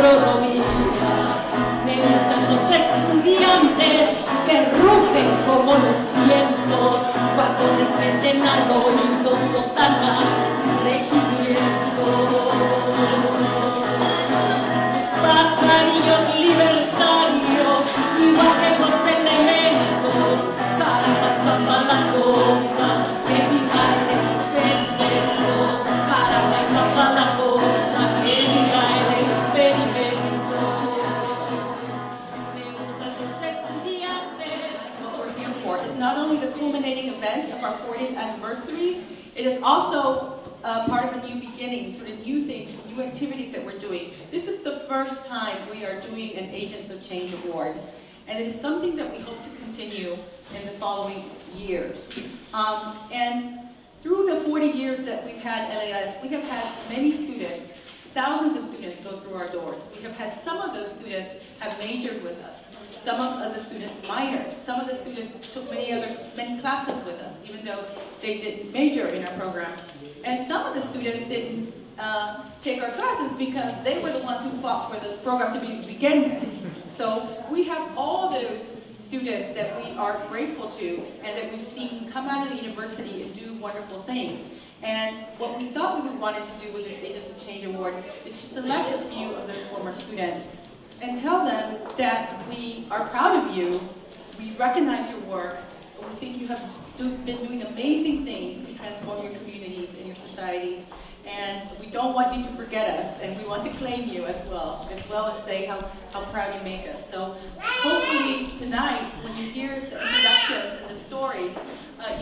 gastronomía. Me gustan los estudiantes que rugen como los vientos cuando les meten al oído sotanas y regimientos. Pajarillos libertarios, igual que los elementos, caramba, zamba la cosa, que viva el experimento, caramba, zamba la cosa, que viva el experimento. Me gustan los estudiantes. What we're here for is not only the culminating event of our 40th anniversary, it is also part of the new beginning, sort of new things, new activities that we're doing. This is the first time we are doing an Agents of Change Award, and it is something that we hope to continue in the following years. And through the 40 years that we've had LAS, we have had many students, thousands of students go through our doors. We have had some of those students have majored with us. Some of the students minored. Some of the students took many classes with us, even though they didn't major in our program. And some of the students didn't take our classes because they were the ones who fought for the program to begin with. So we have all those students that we are grateful to and that we've seen come out of the university and do wonderful things. And what we thought we wanted to do with this Agents of Change Award is to select a few of those former students and tell them that we are proud of you, we recognize your work, and we think you have been doing amazing things to transform your communities and your societies, and we don't want you to forget us, and we want to claim you as well as say how proud you make us. So hopefully tonight, when you hear the introductions and the stories,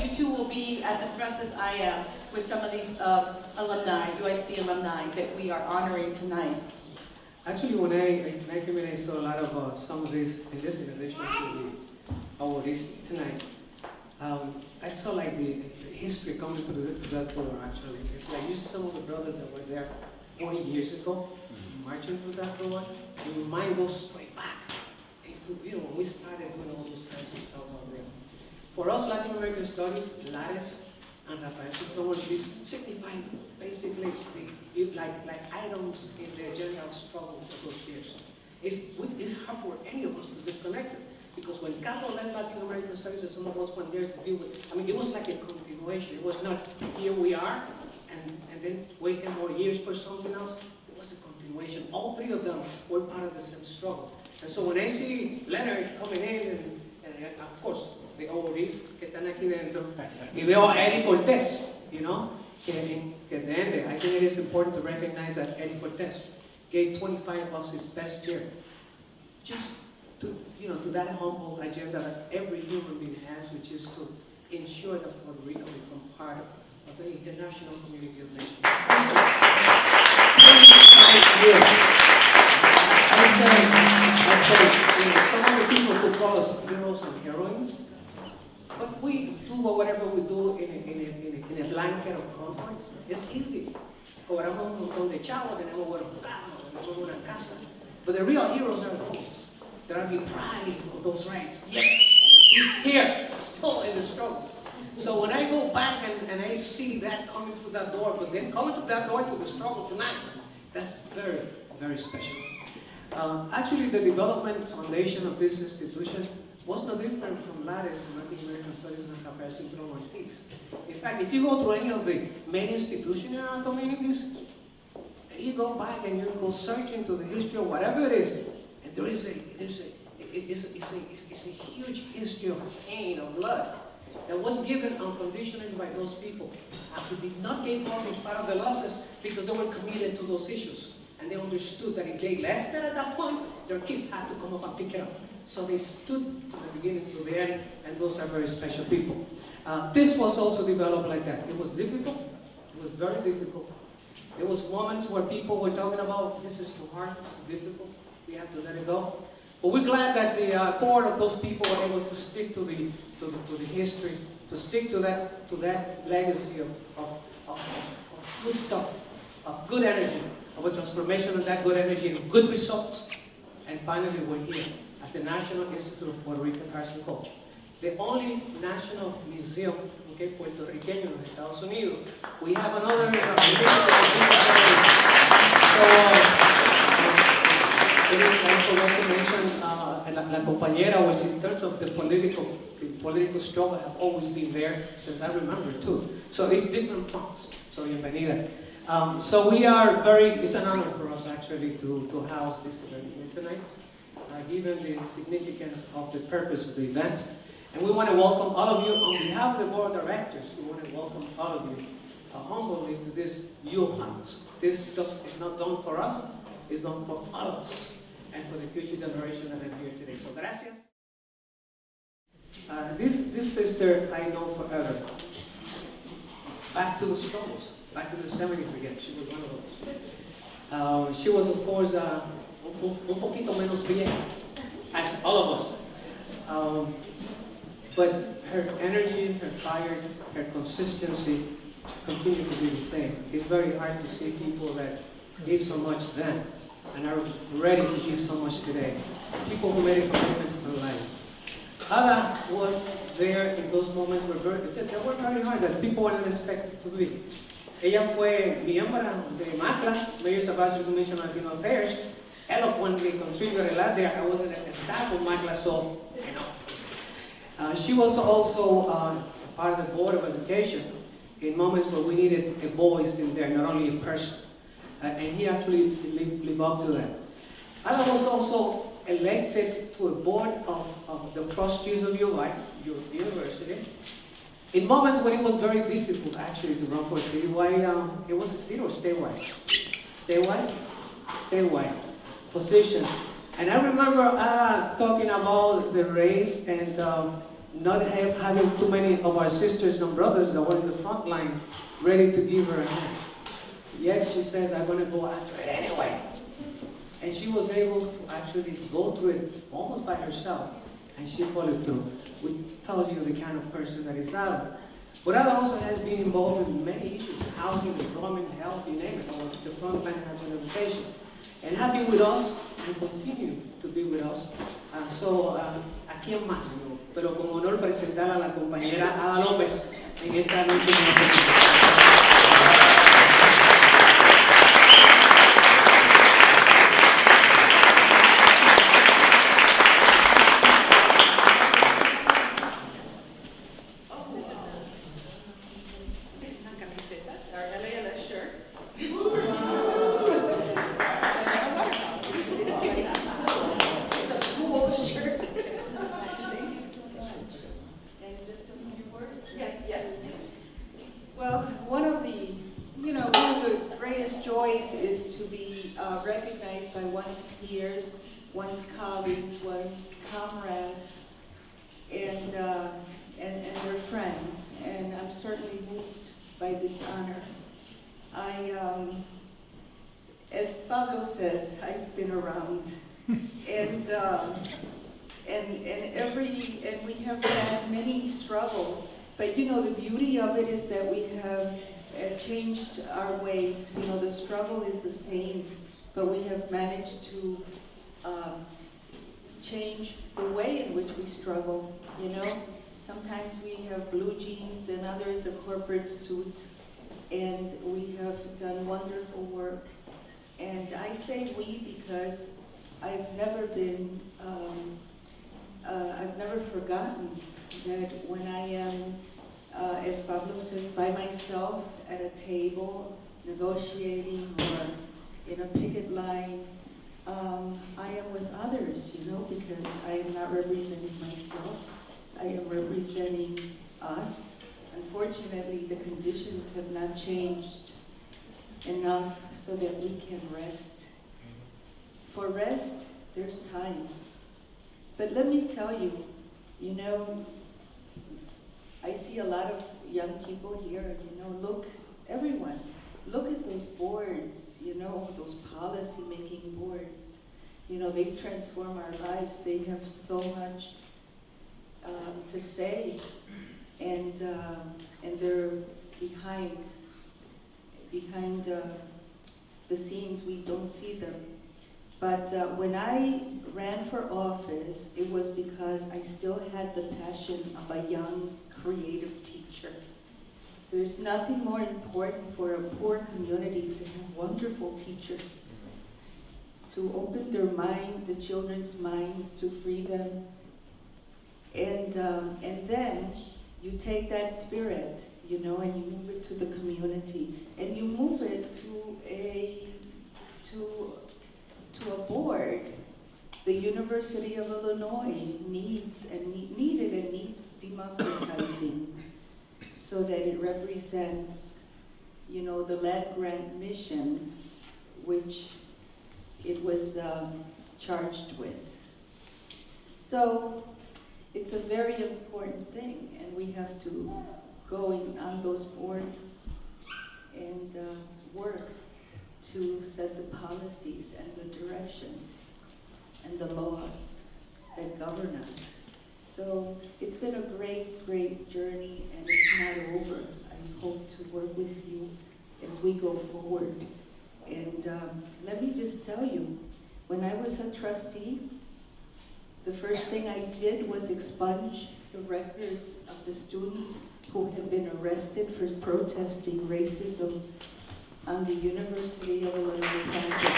you too will be as impressed as I am with some of these alumni, UIC alumni, that we are honoring tonight. Actually, when I came in, I saw a lot of some of these, in this in addition to the awardees tonight. I saw like the history coming through that door, actually. It's like you see some of the brothers that were there 40 years ago, marching through that door, and your mind goes straight back into, when we started doing all those kinds of stuff out there. For us, Latin American Studies, Lares, and Rafael Citrón, these signify basically like items in the general struggle for those years. It's hard for any of us to disconnect it, because when Carlos left Latin American Studies and some of us went there to deal with, it was like a continuation. It was not, here we are, and then waiting more years for something else. It was a continuation. All three of them were part of the same struggle. And so when I see Leonard coming in, and of course, the awardees que están aquí dentro, y veo a Eddie Cortés, que at the end, I think it is important to recognize that Eddie Cortés gave 25 of his best year, just to that humble agenda that every human being has, which is to ensure that Puerto Rico become part of the international community of nations. I say, some of the people who call us heroes and heroines, but we do whatever we do in a blanket of comfort. It's easy. Cobramos un montón de chavos, tenemos buenos carros, tenemos una casa. But the real heroes are those that are deprived of those rights. Yet, he's here, still in the struggle. So when I go back and I see that coming through that door, but then coming through that door to the struggle tonight, that's very, very special. Actually, the development foundation of this institution was no different from Lares and Latin American Studies and Rafael Citrón Ortiz. In fact, if you go to any of the main institutions in our communities, you go back and you go search into the history of whatever it is, and it's a huge history of pain, of blood, that was given unconditionally by those people who did not give up in spite of the losses because they were committed to those issues. And they understood that if they left it at that point, their kids had to come up and pick it up. So they stood from the beginning to the end, and those are very special people. This was also developed like that. It was difficult. It was very difficult. There was moments where people were talking about, this is too hard, it's too difficult, we have to let it go. But we're glad that the core of those people were able to stick to the history, to stick to that legacy of good stuff, of good energy, of a transformation of that good energy into good results. And finally, we're here at the National Institute of Puerto Rican Arts and Culture, the only national museum, puertorriqueño en los Estados Unidos. We have another compañera, which in terms of the political struggle have always been there since I remember too. So it's different fronts. So bienvenida. So we are it's an honor for us actually to house this event here tonight, given the significance of the purpose of the event. And we want to welcome all of you on behalf of the board of directors. We want to welcome all of you humbly to this Yule Hunt. This just is not done for us, it's done for all of us and for the future generation that are here today. So gracias. This sister I know forever. Back to the struggles, back to the 70s again. She was one of those. She was, of course, un poquito menos vieja, as all of us. But her energy, her fire, her consistency continue to be the same. It's very hard to see people that gave so much then and are ready to give so much today. People who made a commitment to their life. Ada was there in those moments where they were very hard, that people were not expected to be. Ella fue miembro de MACLA, Mayor's Advisory Commission on Latino Affairs, eloquently contributed a lot there. I was a staff of MACLA, so you know. She was also part of the Board of Education in moments where we needed a voice in there, not only a person. And he actually lived up to that. Ada was also elected to a board of the trustees of your university in moments when it was very difficult actually to run for a citywide, it was a city or statewide? Statewide position. And I remember talking about the race and not having too many of our sisters and brothers that were in the front line ready to give her a hand. Yet she says, I'm going to go after it anyway. And she was able to actually go through it almost by herself, and she followed through, which tells you the kind of person that is Ada. But Ada also has been involved in many issues, housing, employment, health, you name it, or the front line of education. And have been with us and continue to be with us. ¿A quién más? Pero con honor presentar a la compañera Ada López en esta última presentación. Recognized by one's peers, one's colleagues, one's comrades, and their friends. And I'm certainly moved by this honor. As Pablo says, I've been around, and we have had many struggles. But you know, the beauty of it is that we have changed our ways. You know, the struggle is the same, but we have managed to change the way in which we struggle, you know? Sometimes we have blue jeans and others a corporate suit, and we have done wonderful work. And I say we because I've never forgotten that when I am, as Pablo says, by myself at a table, negotiating or in a picket line, I am with others, you know, because I am not representing myself. I am representing us. Unfortunately, the conditions have not changed enough so that we can rest. For rest, there's time. But let me tell you, you know, I see a lot of young people here, you know, look, everyone, look at those boards, you know, those policy-making boards. You know, they've transformed our lives. They have so much to say, and they're behind the scenes. We don't see them. But when I ran for office, it was because I still had the passion of a young, creative teacher. There's nothing more important for a poor community to have wonderful teachers, to open their mind, the children's minds, to free them. And then you take that spirit, you know, and you move it to the community, and you move it to a board. The University of Illinois needs democratizing so that it represents, you know, the land-grant mission which it was charged with. So it's a very important thing, and we have to go on those boards and work to set the policies and the directions and the laws that govern us. So it's been a great, great journey, and it's not over. I hope to work with you as we go forward. And let me just tell you, when I was a trustee, the first thing I did was expunge the records of the students who have been arrested for protesting racism on the University of Illinois campus.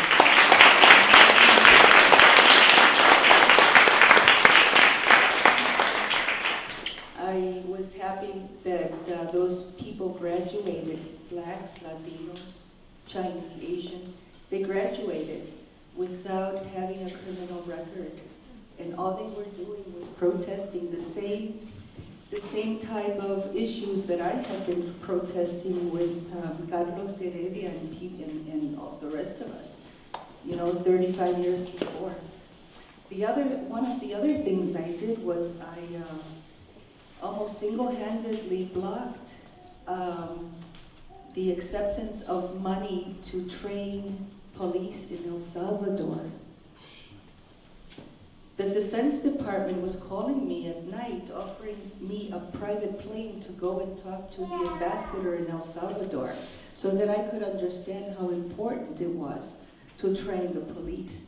I was happy that those people graduated, Blacks, Latinos, Chinese, Asian, they graduated without having a criminal record. And all they were doing was protesting the same type of issues that I have been protesting with Carlos Heredia and all the rest of us, you know, 35 years before. One of the other things I did was I almost single-handedly blocked the acceptance of money to train police in El Salvador. The Defense Department was calling me at night, offering me a private plane to go and talk to the ambassador in El Salvador so that I could understand how important it was to train the police.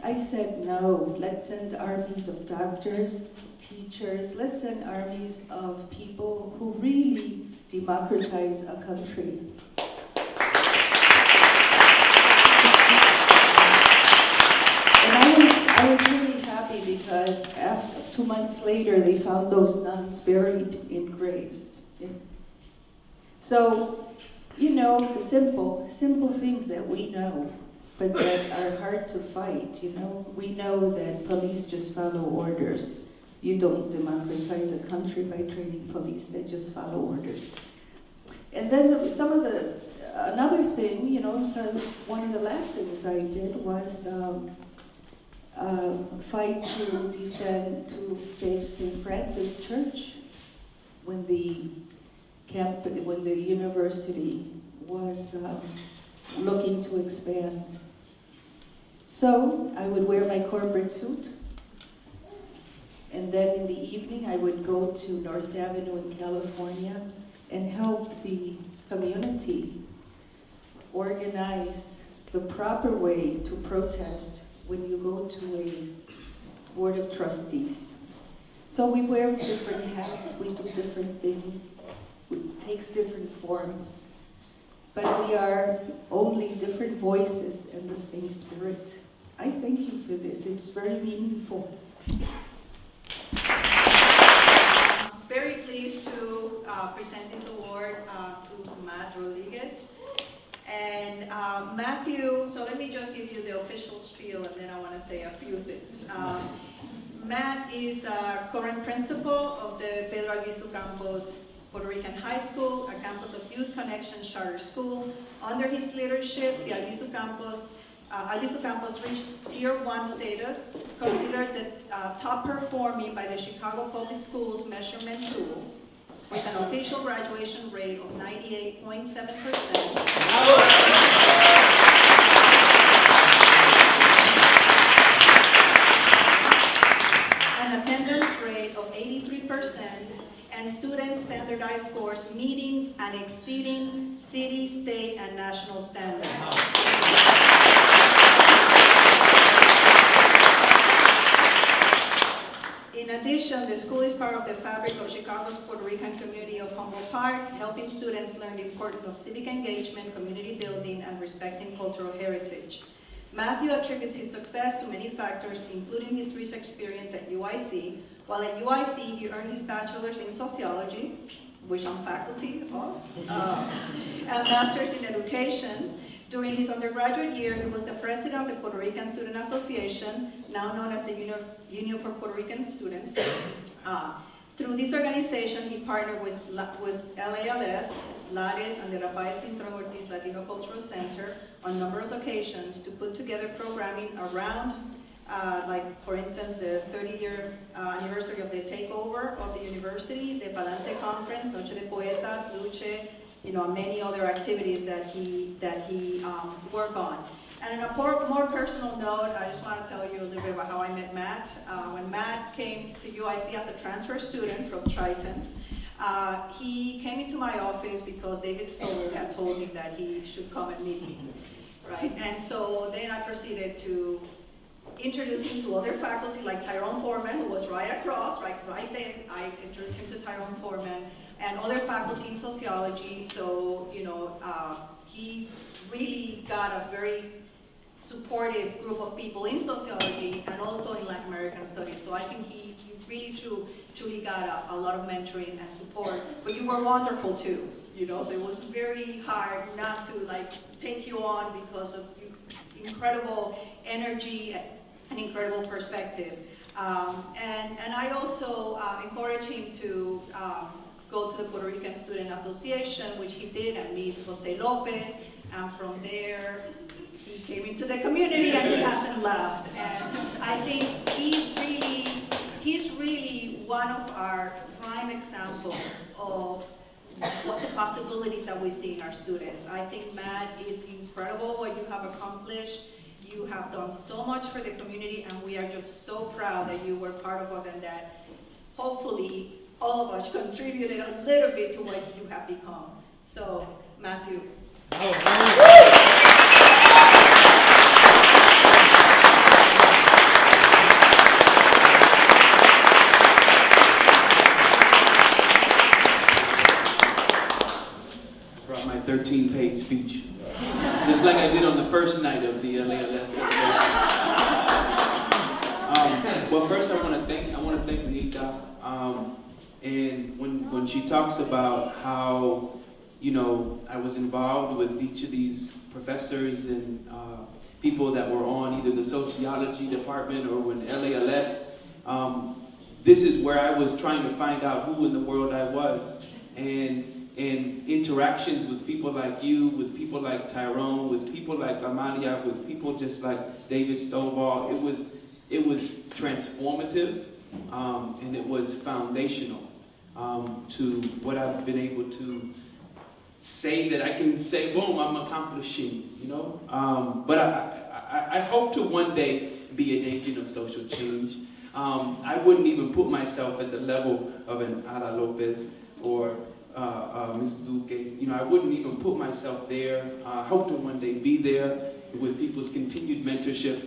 I said, no, let's send armies of doctors, teachers, let's send armies of people who really democratize a country. I was really happy because 2 months later, they found those nuns buried in graves. So, you know, the simple things that we know, but that are hard to fight, you know. We know that police just follow orders. You don't democratize a country by training police, they just follow orders. And then another thing, you know, so one of the last things I did was fight to save St. Francis Church when the university was looking to expand. So I would wear my corporate suit, and then in the evening I would go to North Avenue in California and help the community organize the proper way to protest when you go to a board of trustees. So we wear different hats, we do different things, it takes different forms, but we are only different voices in the same spirit. I thank you for this, it's very meaningful. Very pleased to present this award to Matt Rodriguez. And Matthew, so let me just give you the official spiel, and then I want to say a few things. Matt is current principal of the Pedro Albizu Campos Puerto Rican High School, a campus of Youth Connection Charter School. Under his leadership, the Albizu Campus reached Tier 1 status, considered the top performing by the Chicago Public Schools measurement tool, with an official graduation rate of 98.7%. An attendance rate of 83%, and student standardized scores meeting and exceeding city, state, and national standards. In addition, the school is part of the fabric of Chicago's Puerto Rican community of Humboldt Park, helping students learn the importance of civic engagement, community building, and respecting cultural heritage. Matthew attributes his success to many factors, including his research experience at UIC. While at UIC, he earned his bachelor's in sociology, which I'm faculty of, and master's in education. During his undergraduate year, he was the president of the Puerto Rican Student Association, now known as the Union for Puerto Rican Students. Through this organization, he partnered with LALS, LARES, and the Rafael Cintrón Ortiz Latino Cultural Center on numerous occasions to put together programming around, like for instance, the 30-year anniversary of the takeover of the university, the Palante Conference, Noche de Poetas, Luce, many other activities that he worked on. And on a more personal note, I just want to tell you a little bit about how I met Matt. When Matt came to UIC as a transfer student from Triton, he came into my office because David Stoll had told me that he should come and meet me, right? And so then I proceeded to introduce him to other faculty like Tyrone Foreman, who was right across, right there. I introduced him to Tyrone Foreman and other faculty in sociology. So, he really got a very supportive group of people in sociology and also in Latin American studies. So I think he really truly got a lot of mentoring and support. But you were wonderful too, so it was very hard not to take you on because of incredible energy and incredible perspective. And I also encourage him to go to the Puerto Rican Student Association, which he did, and meet Jose Lopez, and from there, he came into the community and he hasn't left. And I think he's really one of our prime examples of what the possibilities that we see in our students. I think, Matt, it's incredible what you have accomplished. You have done so much for the community, and we are just so proud that you were part of it and that hopefully all of us contributed a little bit to what you have become. So, Matthew. Brought my 13-page speech, just like I did on the first night of the LALS. Well, first I want to thank Nita. And when she talks about how I was involved with each of these professors and people that were on either the sociology department or when LALS, this is where I was trying to find out who in the world I was. And interactions with people like you, with people like Tyrone, with people like Amalia, with people just like David Stovall, it was transformative, and it was foundational to what I've been able to say that I can say, boom, I'm accomplishing, But I hope to one day be an agent of social change. I wouldn't even put myself at the level of an Ada Lopez or Ms. Duque. I wouldn't even put myself there. I hope to one day be there with people's continued mentorship,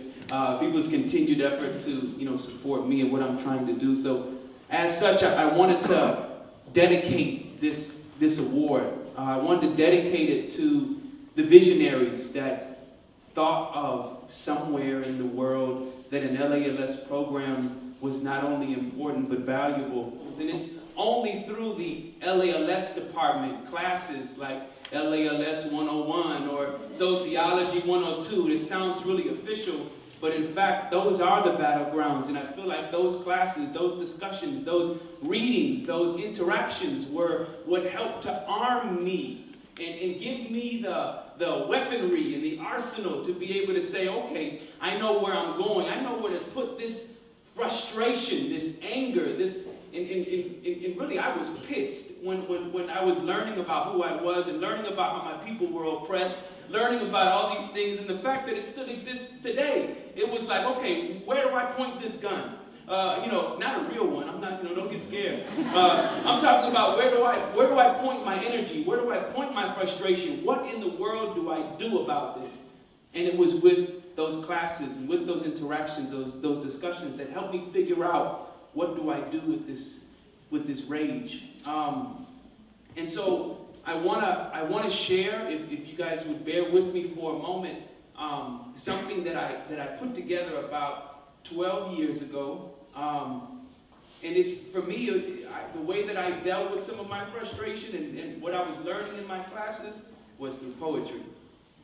people's continued effort to support me and what I'm trying to do. So as such, I wanted to dedicate this award. I wanted to dedicate it to the visionaries that thought of somewhere in the world that an LALS program was not only important but valuable. And it's only through the LALS department classes like LALS 101 or Sociology 102. It sounds really official, but in fact, those are the battlegrounds. And I feel like those classes, those discussions, those readings, those interactions were what helped to arm me and give me the weaponry and the arsenal to be able to say, okay, I know where I'm going. I know where to put this frustration, this anger, this, and really I was pissed when I was learning about who I was and learning about how my people were oppressed, learning about all these things and the fact that it still exists today. It was like, okay, where do I point this gun? Not a real one. I'm not, don't get scared. I'm talking about where do I point my energy? Where do I point my frustration? What in the world do I do about this? And it was with those classes and with those interactions, those discussions that helped me figure out what do I do with this rage. And so I wanna share, if you guys would bear with me for a moment, something that I put together about 12 years ago. And it's, for me, the way that I dealt with some of my frustration and what I was learning in my classes was through poetry.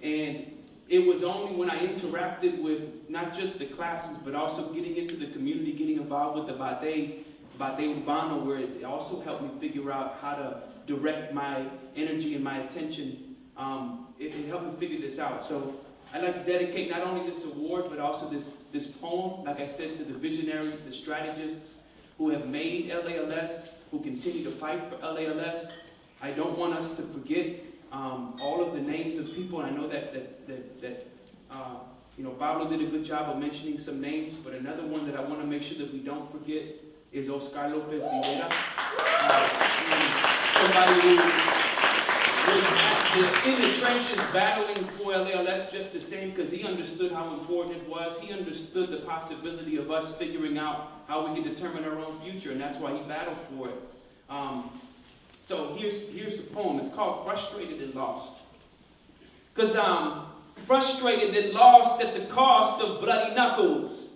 And it was only when I interacted with not just the classes, but also getting into the community, getting involved with the Bate Urbano, where it also helped me figure out how to direct my energy and my attention. It helped me figure this out. So I'd like to dedicate not only this award, but also this poem, like I said, to the visionaries, the strategists who have made LALS, who continue to fight for LALS. I don't want us to forget all of the names of people. And I know that Pablo did a good job of mentioning some names, but another one that I want to make sure that we don't forget is Oscar Lopez Rivera. Somebody who was in the trenches battling for LALS just the same, because he understood how important it was. He understood the possibility of us figuring out how we could determine our own future, and that's why he battled for it. So here's the poem. It's called Frustrated and Lost. Because I'm frustrated and lost at the cost of bloody knuckles,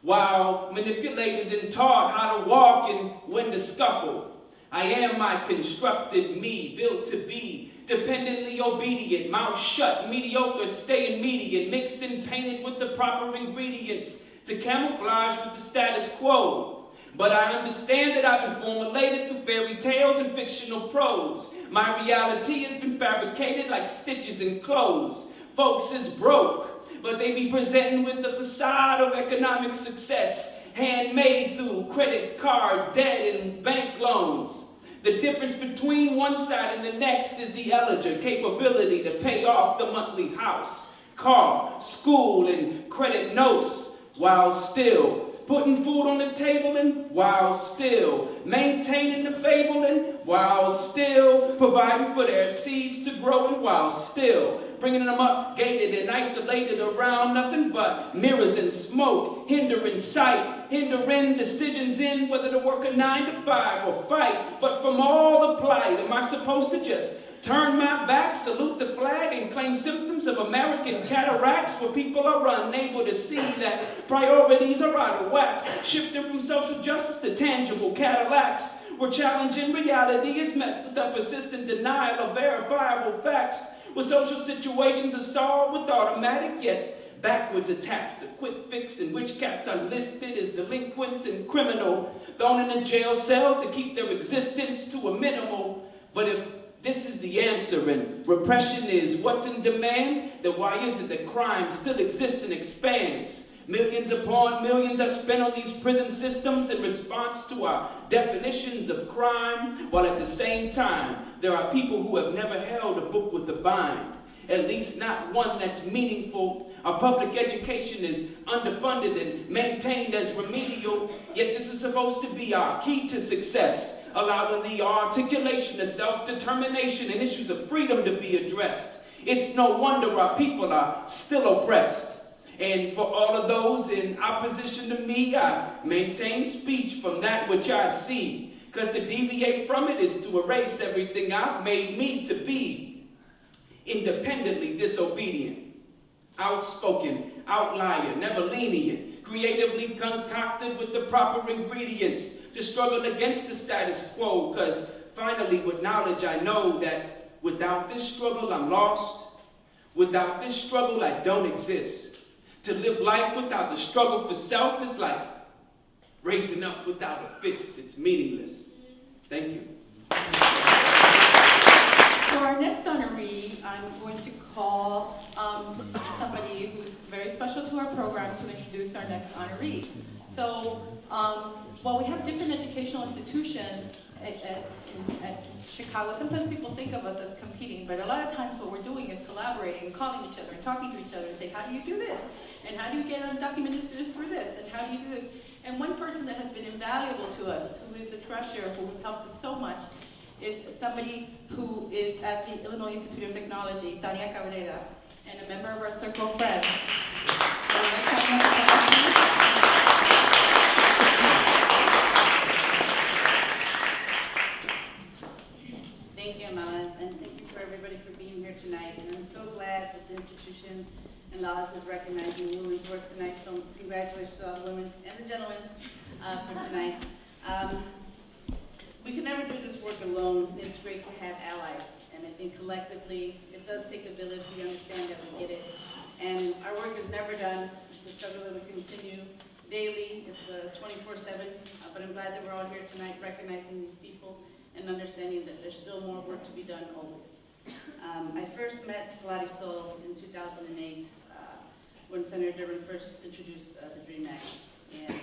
while manipulated and taught how to walk and when to scuffle. I am my constructed me, built to be dependently obedient, mouth shut, mediocre, staying median, mixed and painted with the proper ingredients to camouflage with the status quo. But I understand that I've been formulated through fairy tales and fictional prose. My reality has been fabricated like stitches in clothes. Folks is broke, but they be presenting with the facade of economic success, handmade through credit card debt and bank loans. The difference between one side and the next is the eligible capability to pay off the monthly house, car, school, and credit notes, while still putting food on the table, and while still maintaining the fable, and while still providing for their seeds to grow, and while still bringing them up gated and isolated around nothing but mirrors and smoke, hindering sight, hindering decisions in whether to work a 9 to 5 or fight. But from all the plight, am I supposed to just turn my back, salute the flag, and claim symptoms of American cataracts, where people are unable to see that priorities are out of whack, shifting from social justice to tangible Cadillacs, where challenging reality is met with a persistent denial of verifiable facts, where social situations are solved with automatic yet backwards attacks, the quick fix in which cats are listed as delinquents and criminal, thrown in a jail cell to keep their existence to a minimal. But if this is the answer, and repression is what's in demand, then why is it that crime still exists and expands? Millions upon millions are spent on these prison systems in response to our definitions of crime, while at the same time, there are people who have never held a book with a bind, at least not one that's meaningful. Our public education is underfunded and maintained as remedial, yet this is supposed to be our key to success, allowing the articulation of self-determination and issues of freedom to be addressed. It's no wonder our people are still oppressed. And for all of those in opposition to me, I maintain speech from that which I see, because to deviate from it is to erase everything I've made me to be. Independently disobedient, outspoken, outlier, never lenient, creatively concocted with the proper ingredients to struggle against the status quo, because finally with knowledge I know that without this struggle I'm lost. Without this struggle I don't exist. To live life without the struggle for self is like raising up without a fist. It's meaningless. Thank you. For our next honoree, I'm going to call somebody who's very special to our program to introduce our next honoree. So, while we have different educational institutions at Chicago, sometimes people think of us as competing, but a lot of times what we're doing is collaborating and calling each other and talking to each other and say, how do you do this? And how do you get undocumented students through this? And how do you do this? And one person that has been invaluable to us, who is a treasurer, who has helped us so much, is somebody who is at the Illinois Institute of Technology, Tania Cabrera, and a member of our Circle of Friends. Thank you, Amala, and thank you for everybody for being here tonight. And I'm so glad that the institution and Laws is recognizing women's work tonight, so congratulations to all the women and the gentlemen for tonight. We can never do this work alone. It's great to have allies, and I think collectively, it does take a village. We understand that, we get it. And our work is never done. It's a struggle that we continue daily. It's 24/7, but I'm glad that we're all here tonight recognizing these people and understanding that there's still more work to be done always. I first met Pilates Sol in 2008 when Senator Durbin first introduced the DREAM Act. And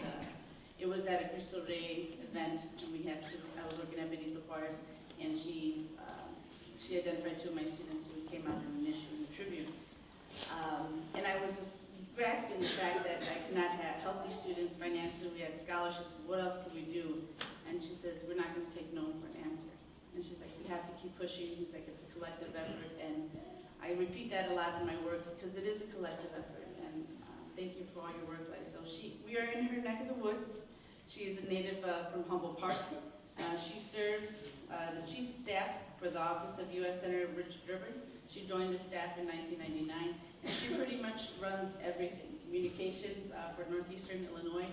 it was at a Crystal Ray's event, and I was working at Benito Juarez, and she identified two of my students who came out in the tribute. And I was just grasping the fact that I could not help these students financially. We had scholarships. What else could we do? And she says, we're not going to take no for an answer. And she's like, we have to keep pushing. He's like, it's a collective effort. And I repeat that a lot in my work because it is a collective effort. And thank you for all your work, Lisa. We are in her neck of the woods. She is a native from Humboldt Park. She serves the chief of staff for the Office of U.S. Senator Richard Durbin. She joined the staff in 1999, and she pretty much runs everything. Communications for Northeastern Illinois,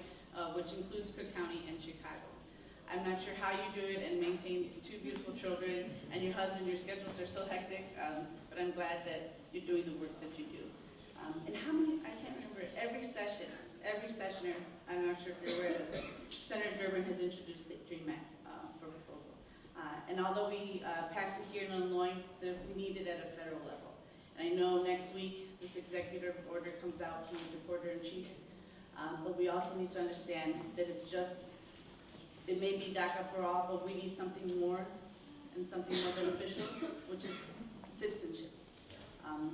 which includes Cook County and Chicago. I'm not sure how you do it and maintain these two beautiful children, and your husband, your schedules are so hectic, but I'm glad that you're doing the work that you do. And how many, I can't remember, every sessioner, I'm not sure if you're aware of it, Senator Durbin has introduced the DREAM Act for proposal. And although we passed it here in Illinois, we need it at a federal level. And I know next week this executive order comes out from the Recorder-in-Chief, but we also need to understand that it may be DACA for all, but we need something more and something more beneficial, which is citizenship.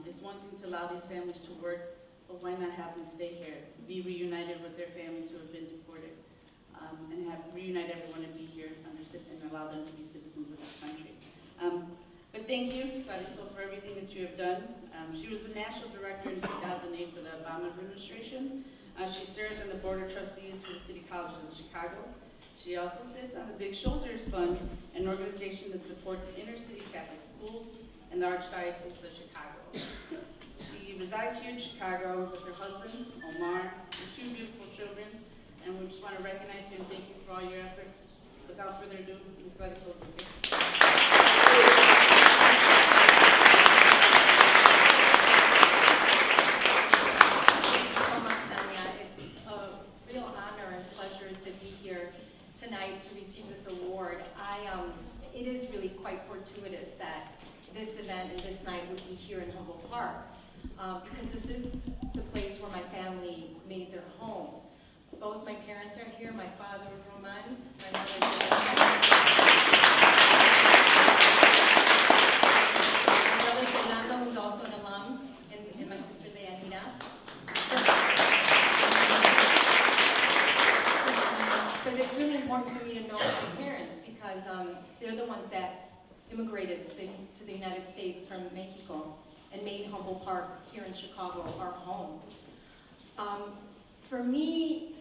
It's one thing to allow these families to work, but why not have them stay here, be reunited with their families who have been deported, and reunite everyone and be here and allow them to be citizens of this country. But thank you, Clariso, for everything that you have done. She was the national director in 2008 for the Obama administration. She serves on the board of trustees for the City Colleges in Chicago. She also sits on the Big Shoulders Fund, an organization that supports inner city Catholic schools and the Archdiocese of Chicago. She resides here in Chicago with her husband, Omar, and two beautiful children, and we just want to recognize you and thank you for all your efforts. Without further ado, Ms. Gladys Holden. Tonight to receive this award. It is really quite fortuitous that this event and this night would be here in Humboldt Park because this is the place where my family made their home. Both my parents are here, my father Roman, my mother my brother Fernando, who's also an alum, and my sister Deyanira. But it's really important for me to know my parents because they're the ones that immigrated to the United States from Mexico and made Humboldt Park here in Chicago our home. For me,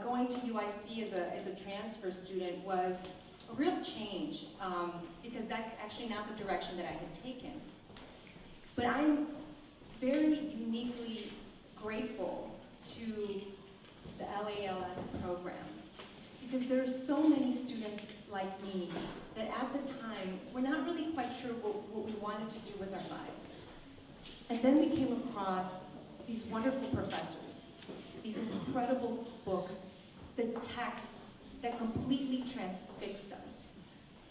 going to UIC as a transfer student was a real change because that's actually not the direction that I had taken. But I'm very uniquely grateful to the LALS program. Because there's so many students like me that at the time were not really quite sure what we wanted to do with our lives. And then we came across these wonderful professors, these incredible books, the texts that completely transfixed us.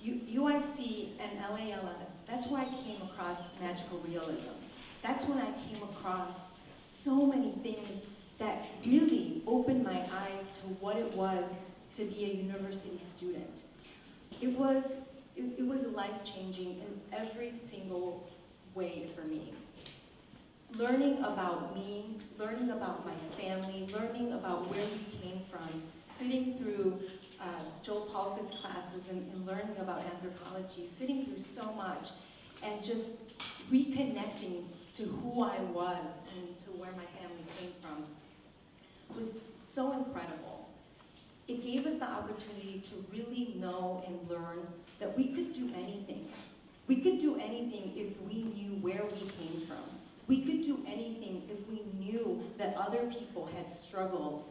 UIC and LALS, that's where I came across magical realism. That's when I came across so many things that really opened my eyes to what it was to be a university student. It was life-changing in every single way for me. Learning about me, learning about my family, learning about where we came from, sitting through Joel Palka's classes and learning about anthropology, sitting through so much, and just reconnecting to who I was and to where my family came from was so incredible. It gave us the opportunity to really know and learn that we could do anything. We could do anything if we knew where we came from. We could do anything if we other people had struggled.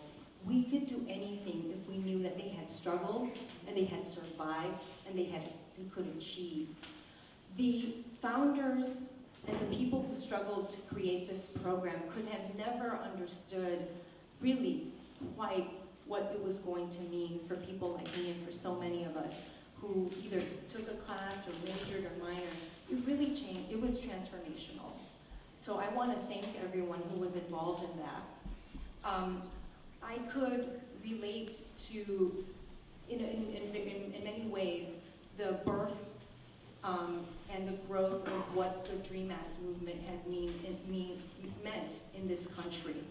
We could do anything if we knew that they had struggled and they had survived and they could achieve. The founders and the people who struggled to create this program could have never understood really quite what it was going to mean for people like me and for so many of us who either took a class or majored or minored. It really changed, it was transformational. So I want to thank everyone who was involved in that. I could relate to, in many ways, the birth and the growth of what the DREAM Act movement has meant in this country.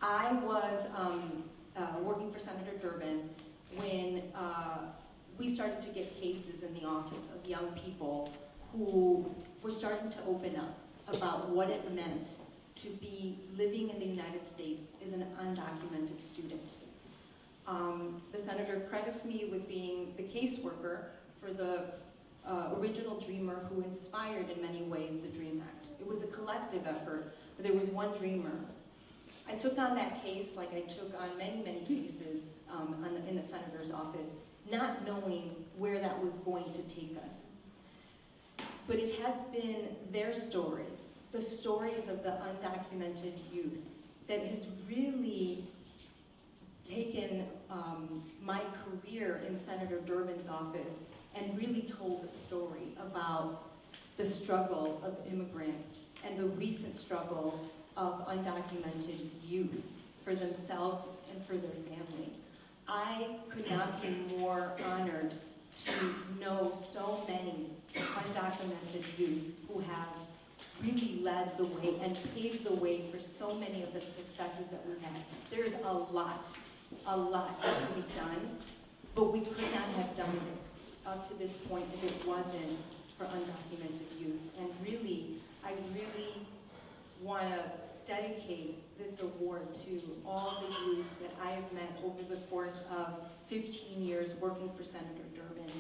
I was working for Senator Durbin when we started to get cases in the office of young people who were starting to open up about what it meant to be living in the United States as an undocumented student. The senator credits me with being the caseworker for the original dreamer who inspired in many ways the DREAM Act. It was a collective effort, but there was one dreamer. I took on that case like I took on many, many cases in the senator's office, not knowing where that was going to take us. But it has been their stories, the stories of the undocumented youth, that has really taken my career in Senator Durbin's office and really told the story about the struggle of immigrants and the recent struggle of undocumented youth for themselves and for their family. I could not be more honored to know so many undocumented youth who have really led the way and paved the way for so many of the successes that we've had. There is a lot yet to be done, but we could not have done it up to this point if it wasn't for undocumented youth. And really, I really want to dedicate this award to all the youth that I have met over the course of 15 years working for Senator Durbin.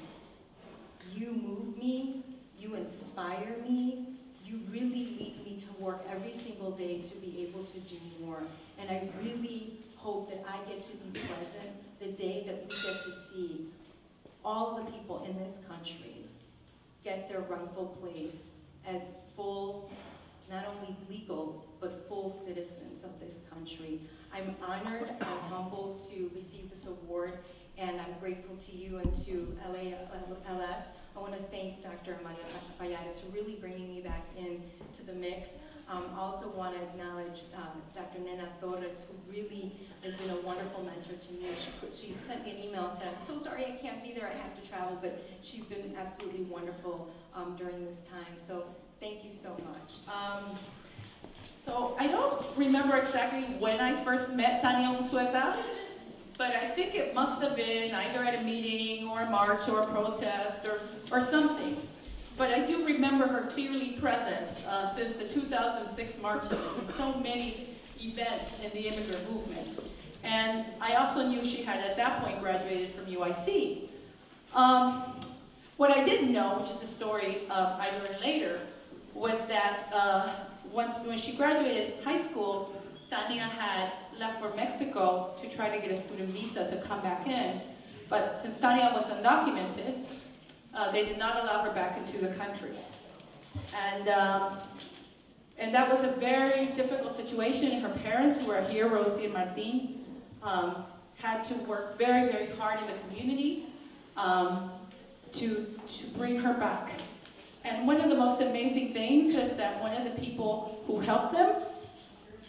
You move me, you inspire me, you really lead me to work every single day to be able to do more. And I really hope that I get to be present the day that we get to see all the people in this country get their rightful place as full, not only legal, but full citizens of this country. I'm honored, I'm humbled to receive this award, and I'm grateful to you and to LALS. I want to thank Dr. Amalia Pallares for really bringing me back into the mix. I also want to acknowledge Dr. Nena Torres, who really has been a wonderful mentor to me. She sent me an email and said, I'm so sorry I can't be there, I have to travel, but she's been absolutely wonderful during this time. So thank you so much. So I don't remember exactly when I first met Tania Unzueta, but I think it must have been either at a meeting or a march or a protest or something. But I do remember her clearly present since the 2006 marches and so many events in the immigrant movement. And I also knew she had at that point graduated from UIC. What I didn't know, which is a story I learned later, was that when she graduated high school, Tania had left for Mexico to try to get a student visa to come back in. But since Tania was undocumented, they did not allow her back into the country. And that was a very difficult situation. Her parents, who are here, Rosie and Martin, had to work very, very hard in the community to bring her back. And one of the most amazing things is that one of the people who helped them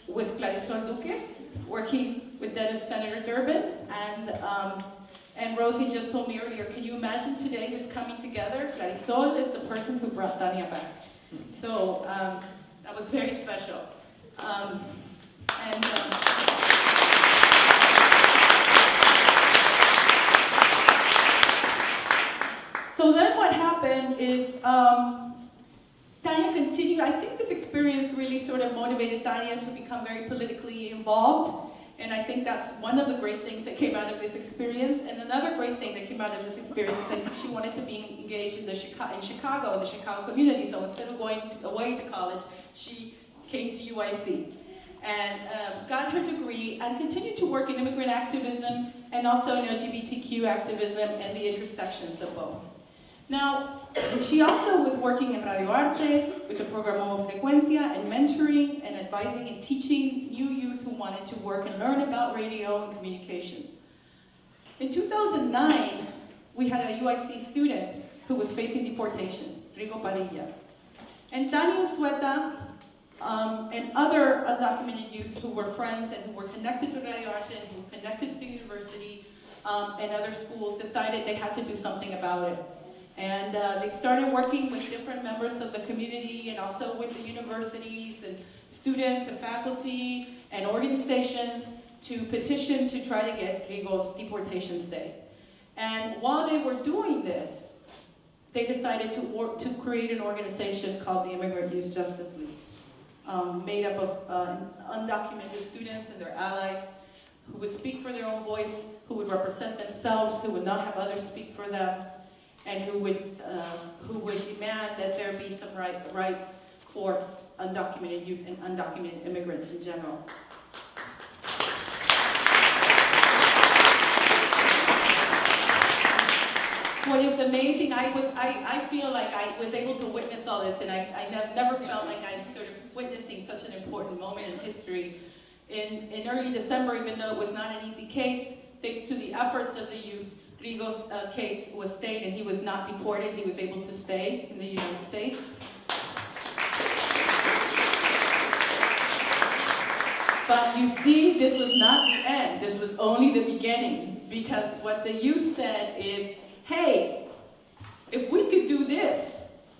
was Clarisol Duque, working with then Senator Durbin. And Rosie just told me earlier, can you imagine today this coming together? Clarisol is the person who brought Tania back. So that was very special. So then what happened is Tania continued. I think this experience really sort of motivated Tania to become very politically involved. And I think that's one of the great things that came out of this experience. And another great thing that came out of this experience is that she wanted to be engaged in Chicago, in the Chicago community. So instead of going away to college, she came to UIC. and got her degree and continued to work in immigrant activism and also in LGBTQ activism and the intersections of both. Now, she also was working in Radio Arte with the program Homo Frecuencia and mentoring and advising and teaching new youth who wanted to work and learn about radio and communication. In 2009, we had a UIC student who was facing deportation, Rigo Padilla. And Tania Unzueta and other undocumented youth who were friends and who were connected to Radio Arte and who were connected to the university and other schools decided they had to do something about it. And they started working with different members of the community and also with the universities and students and faculty and organizations to petition to try to get Rigo's deportation stay. And while they were doing this, they decided to create an organization called the Immigrant Youth Justice League, made up of undocumented students and their allies who would speak for their own voice, who would represent themselves, who would not have others speak for them, and who would demand that there be some rights for undocumented youth and undocumented immigrants in general. What is amazing, I feel like I was able to witness all this, and I never felt like I'm sort of witnessing such an important moment in history. In early December, even though it was not an easy case, thanks to the efforts of the youth, Rigo's case was stayed and he was not deported. He was able to stay in the United States. But you see, this was not the end. This was only the beginning, because what the youth said is, hey, if we could do this,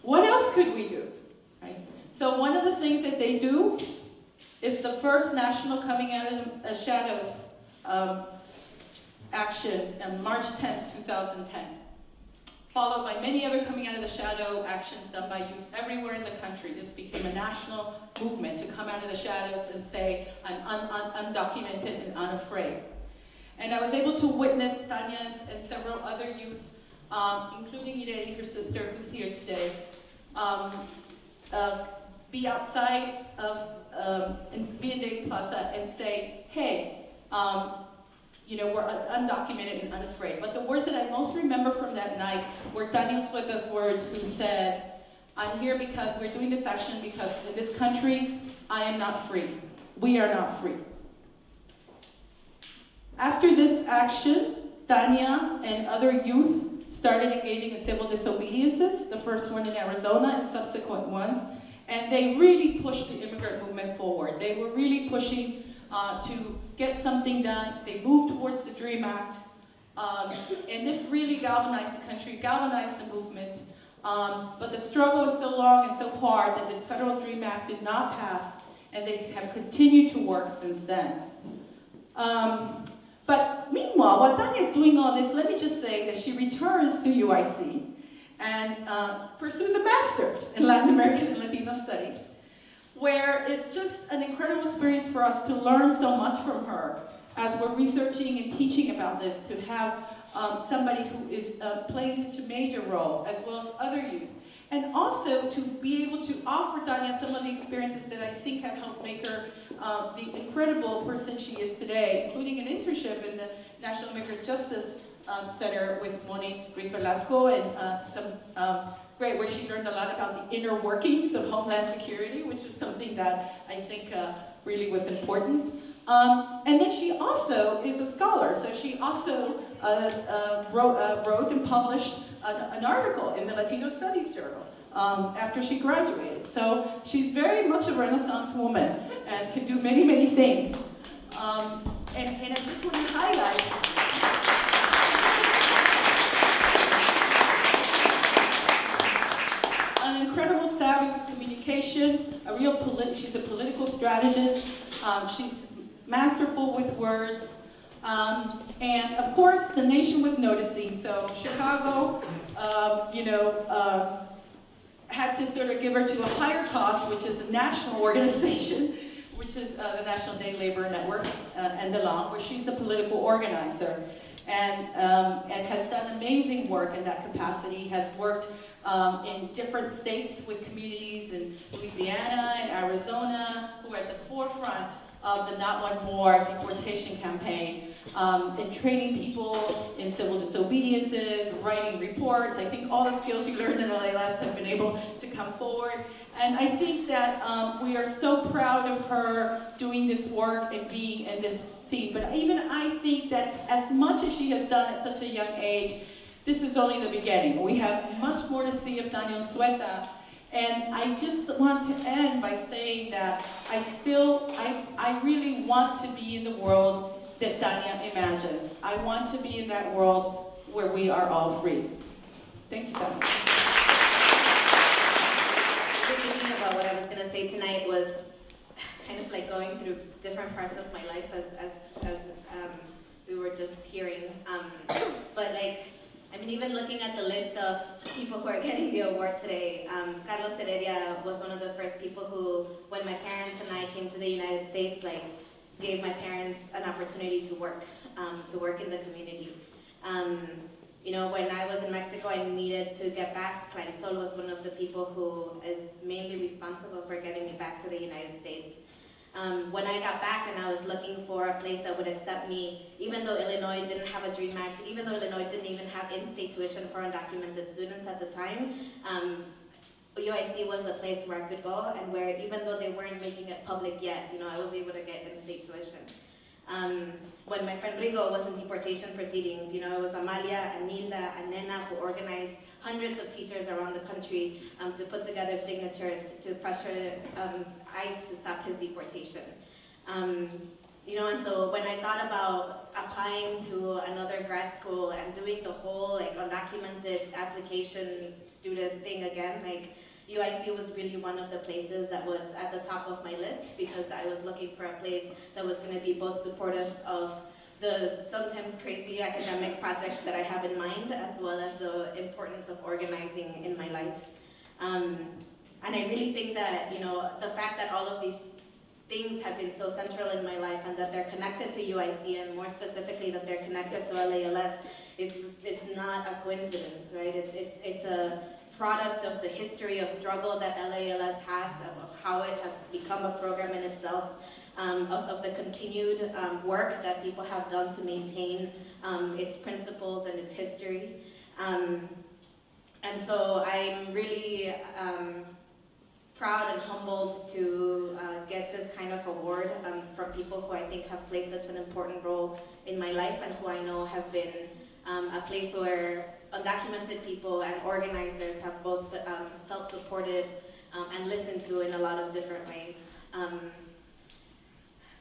what else could we do? Right? So one of the things that they do is the first national coming out of the shadows action on March 10th, 2010, followed by many other coming out of the shadow actions done by youth everywhere in the country. This became a national movement to come out of the shadows and say, I'm undocumented and unafraid. And I was able to witness Tania's and several other youth, including Irene, her sister, who's here today, be outside of B&A Plaza and say, hey, you know, we're undocumented and unafraid. But the words that I most remember from that night were Tania Unzueta's words, who said, I'm here because we're doing this action because in this country, I am not free. We are not free. After this action, Tania and other youth started engaging in civil disobediences, the first one in Arizona and subsequent ones, and they really pushed the immigrant movement forward. They were really pushing to get something done. They moved towards the DREAM Act, and this really galvanized the country, galvanized the movement. But the struggle was so long and so hard that the Federal DREAM Act did not pass, and they have continued to work since then. But meanwhile, while Tania is doing all this, let me just say that she returns to UIC and pursues a master's in Latin American and Latino studies, where it's just an incredible experience for us to learn so much from her as we're researching and teaching about this, to have somebody who is playing such a major role, as well as other youth. And also to be able to offer Tania some of the experiences that I think have helped make her the incredible person she is today, including an internship in the National Immigrant Justice Center with Moni Ruiz Velasco, and great, where she learned a lot about the inner workings of Homeland Security, which is something that I think really was important. And then she also is a scholar, so she also wrote and published an article in the Latino Studies Journal after she graduated. So she's very much a Renaissance woman and can do many, many things. And I just want to highlight an incredible savvy with communication, she's a political strategist, she's masterful with words, and of course the nation was noticing, so Chicago, had to sort of give her to a higher cost, which is a national organization, which is the National Day Labor Network, NDLAM, where she's a political organizer, and has done amazing work in that capacity, has worked in different states with communities in Louisiana and Arizona who are at the forefront of the Not One More deportation campaign, and training people in civil disobediences, writing reports. I think all the skills you learned in LALS have been able to come forward. And I think that we are so proud of her doing this work and being in this scene. But even I think that as much as she has done at such a young age, this is only the beginning. We have much more to see of Tania Unzueta. And I just want to end by saying that I really want to be in the world that Tania imagines. I want to be in that world where we are all free. Thank you, Tania. Thinking about what I was going to say tonight was kind of like going through different parts of my life as we were just hearing. But like, I mean, even looking at the list of people who are getting the award today, Carlos Heredia was one of the first people who, when my parents and I came to the United States, like, gave my parents an opportunity to work in the community. You know, when I was in Mexico, I needed to get back. Clarisol was one of the people who is mainly responsible for getting me back to the United States. When I got back and I was looking for a place that would accept me, even though Illinois didn't have a DREAM Act, even though Illinois didn't even have in-state tuition for undocumented students at the time, UIC was the place where I could go, and where, even though they weren't making it public yet, you know, I was able to get in-state tuition. When my friend Rigo was in deportation proceedings, you know, it was Amalia and Nilda and Nena who organized hundreds of teachers around the country to put together signatures to pressure ICE to stop his deportation. You know, and so when I thought about applying to another grad school and doing the whole like undocumented application student thing again, like UIC was really one of the places that was at the top of my list, because I was looking for a place that was going to be both supportive of the sometimes crazy academic projects that I have in mind, as well as the importance of organizing in my life. And I really think that, you know, the fact that all of these things have been so central in my life, and that they're connected to UIC, and more specifically that they're connected to LALS, it's not a coincidence, right? It's a product of the history of struggle that LALS has, of how it has become a program in itself, of the continued work that people have done to maintain its principles and its history. And so I'm really proud and humbled to get this kind of award from people who I think have played such an important role in my life, and who I know have been a place where undocumented people and organizers have both felt supported and listened to in a lot of different ways.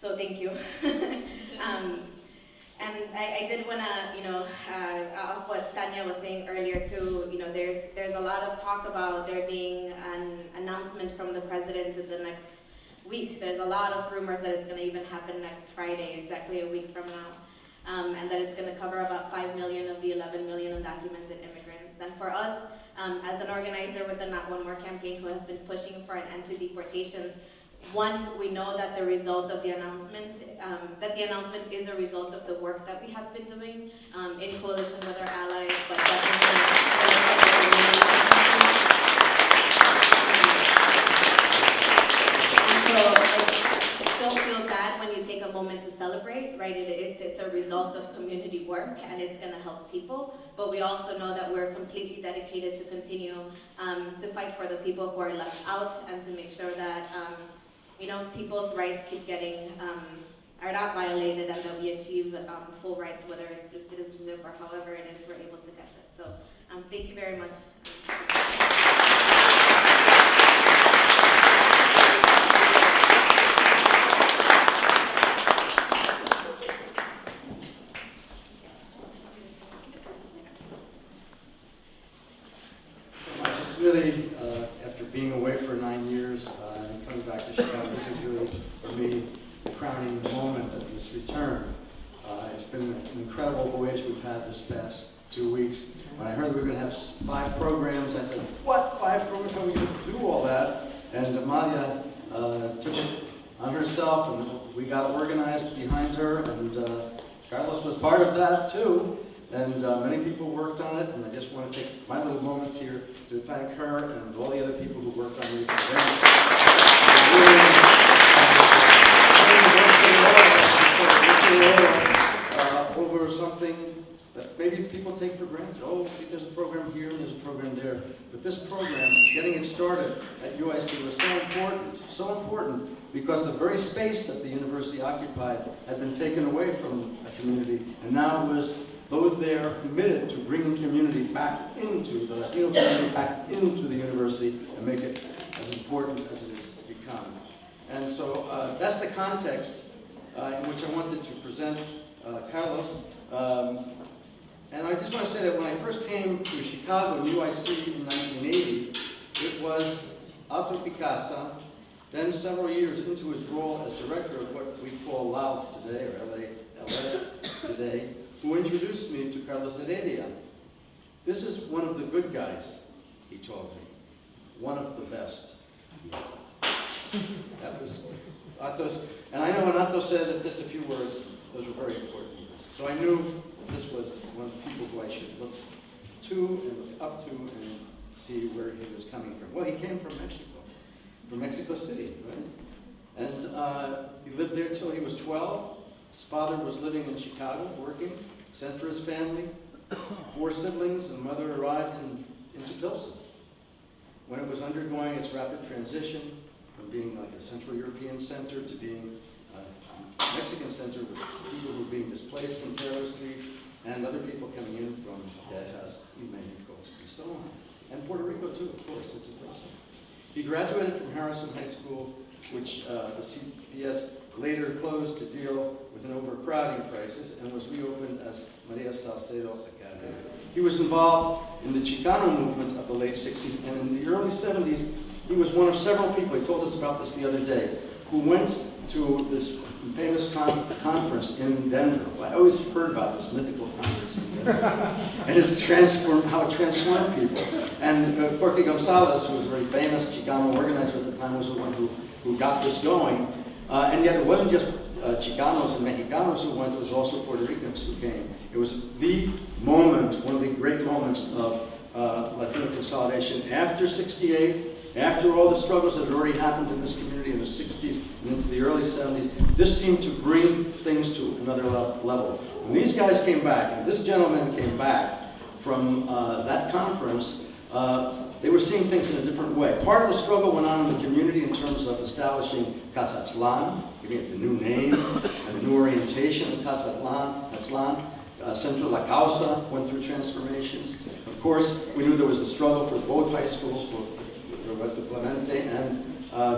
So thank you. And I did want to, you know, off what Tania was saying earlier too, you know, there's a lot of talk about there being an announcement from the president in the next week. There's a lot of rumors that it's going to even happen next Friday, exactly a week from now, and that it's going to cover about 5 million of the 11 million undocumented immigrants. And for us, as an organizer with the Not One More campaign, who has been pushing for an end to deportations, one, we know that the result of the announcement, is a result of the work that we have been doing in coalition with our allies, but don't feel bad when you take a moment to celebrate, right? It's a result of community work, and it's going to help people. But we also know that we're completely dedicated to continue to fight for the people who are left out, and to make sure that you know, people's rights keep getting, are not violated, and that we achieve full rights, whether it's through citizenship or however it is we're able to get that. So thank you very much. Just really, after being away for 9 years and coming back to Chicago, this is really, for me, the crowning moment of this return. It's been an incredible voyage we've had this past 2 weeks. When I heard that we were going to have 5 programs, I thought, what, 5 programs? How are we going to do all that? And Amalia took it on herself, and we got organized behind her, and Carlos was part of that too. And many people worked on it, and I just want to take my little moment here to thank her and all the other people who worked on these events. Over something that maybe people take for granted. Oh, there's a program here and there's a program there. But this program, getting it started at UIC was so important because the very space that the university occupied had been taken away from a community, and now was those there committed to bringing community back into the Latino community, back into the university, and make it as important as it has become. And so that's the context in which I wanted to present Carlos. And I just want to say that when I first came to Chicago, UIC in 1980, it was Arthur Picasa, then several years into his role as director of what we call LALS today, or LALS today, who introduced me to Carlos Heredia. This is one of the good guys, he told me. One of the best. That was Athos, and I know when Athos said just a few words, those were very important. So I knew this was one of the people who I should look to and look up to and see where he was coming from. Well, he came from Mexico City, right? And he lived there till he was 12. His father was living in Chicago, working, sent for his family. 4 siblings, and mother arrived into Pilsen. When it was undergoing its rapid transition from being like a Central European center to being a Mexican center with people who were being displaced from Taylor Street and other people coming in from Texas, Mexico, and so on. And Puerto Rico too, of course, it's a place. He graduated from Harrison High School, which the CPS later closed to deal with an overcrowding crisis, and was reopened as Maria Salcedo Academy. He was involved in the Chicano movement of the late 60s, and in the early 70s, he was one of several people, he told us about this the other day, who went to this famous conference in Denver. Well, I always heard about this mythical conference in Denver, and how it transformed people. And Jorge Gonzalez, who was a very famous Chicano organizer at the time, was the one who got this going. And yet it wasn't just Chicanos and Mexicanos who went, it was also Puerto Ricans who came. It was the moment, one of the great moments of Latino consolidation after '68, after all the struggles that had already happened in this community in the 60s and into the early 70s. This seemed to bring things to another level. When these guys came back, and this gentleman came back from that conference, they were seeing things in a different way. Part of the struggle went on in the community in terms of establishing Casa Atzlan, giving it the new name and the new orientation of Casa Atzlan. Centro La Causa went through transformations. Of course, we knew there was a struggle for both high schools, both Roberto Clemente and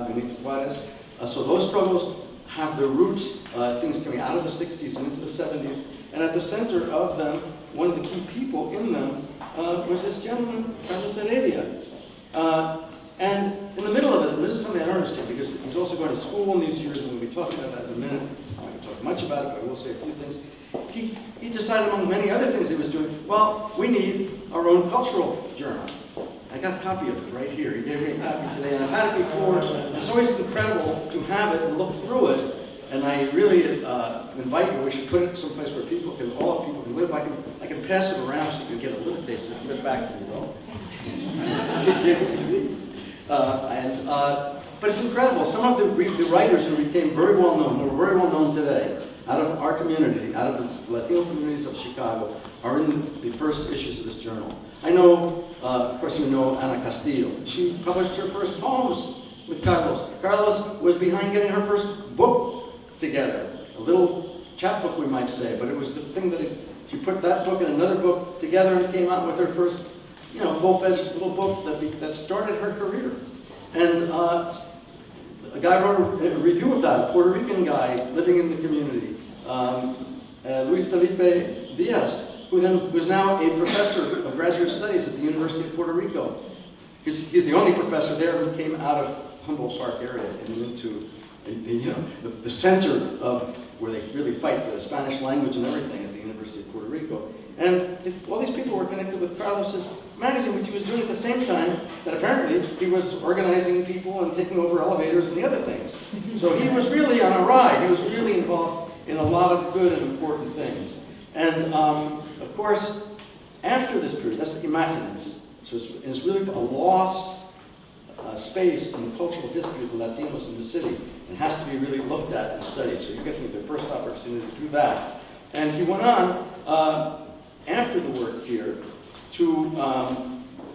Benito Juarez. So those struggles have their roots, things coming out of the 60s and into the 70s. And at the center of them, one of the key people in them was this gentleman, Carlos Heredia. And in the middle of it, and this is something I don't understand, because he's also going to school in these years, and we'll be talking about that in a minute. I'm not going to talk much about it, but I will say a few things. He decided, among many other things he was doing, well, we need our own cultural journal. I got a copy of it right here. He gave me a copy today, and I've had it before. It's always incredible to have it and look through it. And I really invite you, we should put it someplace where people can, all people can live. I can pass it around so you can get a little taste of it. Give it back to me, though. Give it to me. But it's incredible. Some of the writers who became very well known, who are very well known today, out of our community, out of the Latino communities of Chicago, are in the first issues of this journal. I know, of course you know Ana Castillo. She published her first poems with Carlos. Carlos was behind getting her first book together. A little chapbook, we might say, but it was the thing that she put that book and another book together and came out with her first, full-fledged little book that started her career. And a guy wrote a review of that, a Puerto Rican guy living in the community, Luis Felipe Diaz, who then was now a professor of graduate studies at the University of Puerto Rico. He's the only professor there who came out of Humboldt Park area and into the center of where they really fight for the Spanish language and everything at the University of Puerto Rico. And all these people were connected with Carlos's magazine, which he was doing at the same time that apparently he was organizing people and taking over elevators and the other things. So he was really on a ride. He was really involved in a lot of good and important things. And of course, after this period, that's Imágenes. So it's really a lost space in the cultural history of the Latinos in the city, and has to be really looked at and studied. So you're getting the first opportunity to do that. And he went on after the work here to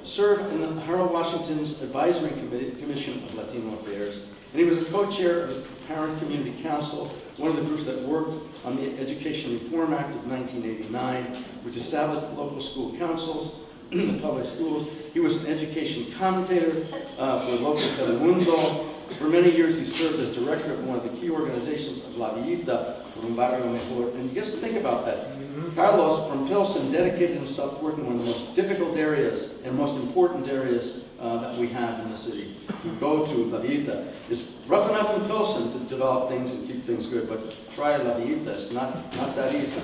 serve in the Harold Washington's Advisory Commission of Latino Affairs, and he was a co-chair of the Parent Community Council, one of the groups that worked on the Education Reform Act of 1989, which established local school councils in the public schools. He was an education commentator for local Telemundo. For many years, he served as director of one of the key organizations of La Villita, Un Barrio Mejor. And you just think about that. Carlos from Pilsen dedicated himself to working in one of the most difficult areas and most important areas that we have in the city. To go to La Villita. It's rough enough in Pilsen to develop things and keep things good, but try La Villita. It's not that easy.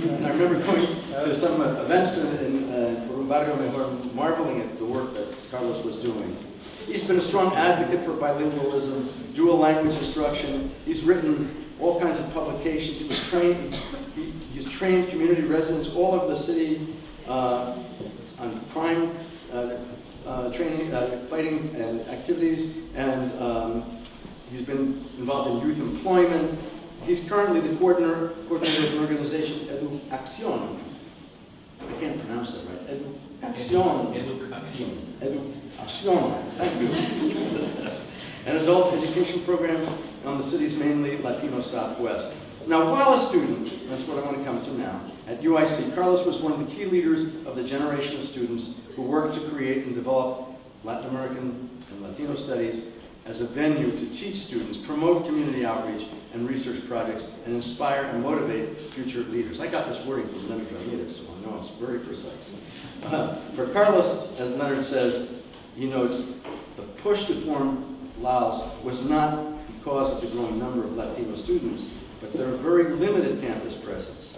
And I remember going to some events for Un Barrio Mejor, marveling at the work that Carlos was doing. He's been a strong advocate for bilingualism, dual language instruction. He's written all kinds of publications. He was trained. He's trained community residents all over the city on crime training, fighting activities, and he's been involved in youth employment. He's currently the coordinator of an organization, Educación. I can't pronounce that right. Educación. Educación. Thank you. An adult education program on the city's mainly Latino Southwest. Now, while a student, that's what I want to come to now, at UIC, Carlos was one of the key leaders of the generation of students who worked to create and develop Latin American and Latino studies as a venue to teach students, promote community outreach and research projects, and inspire and motivate future leaders. I got this wording from Leonard Ramirez, so I know it's very precise. For Carlos, as Leonard says, he notes, the push to form LALS was not because of the growing number of Latino students, but their very limited campus presence.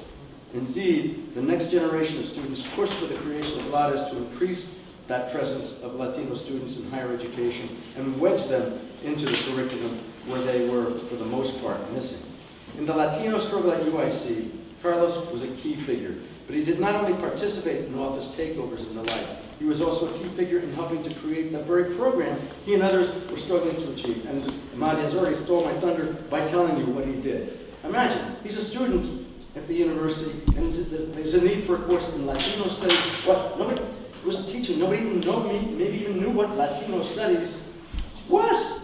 Indeed, the next generation of students pushed for the creation of LADES to increase that presence of Latino students in higher education and wedge them into the curriculum where they were, for the most part, missing. In the Latino struggle at UIC, Carlos was a key figure, but he did not only participate in office takeovers and the like, he was also a key figure in helping to create the very program he and others were struggling to achieve. And Mahdi has already stole my thunder by telling you what he did. Imagine, he's a student at the university, and there's a need for a course in Latino studies. What? Nobody was teaching. Nobody even maybe even knew what Latino studies was.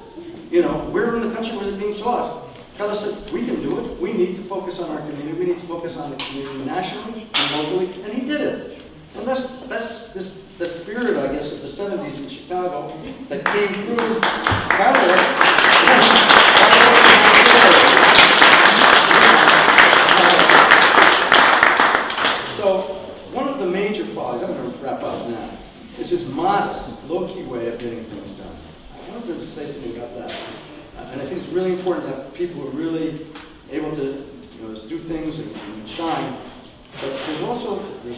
You know, where in the country was it being taught? Carlos said, we can do it. We need to focus on our community. We need to focus on the community nationally and locally, and he did it. And that's the spirit, I guess, of the 70s in Chicago that came through Carlos. So, one of the major qualities, I'm going to wrap up now, is his modest, low-key way of getting things done. I wanted to say something about that. And I think it's really important to have people who are really able to do things and shine. But there's also the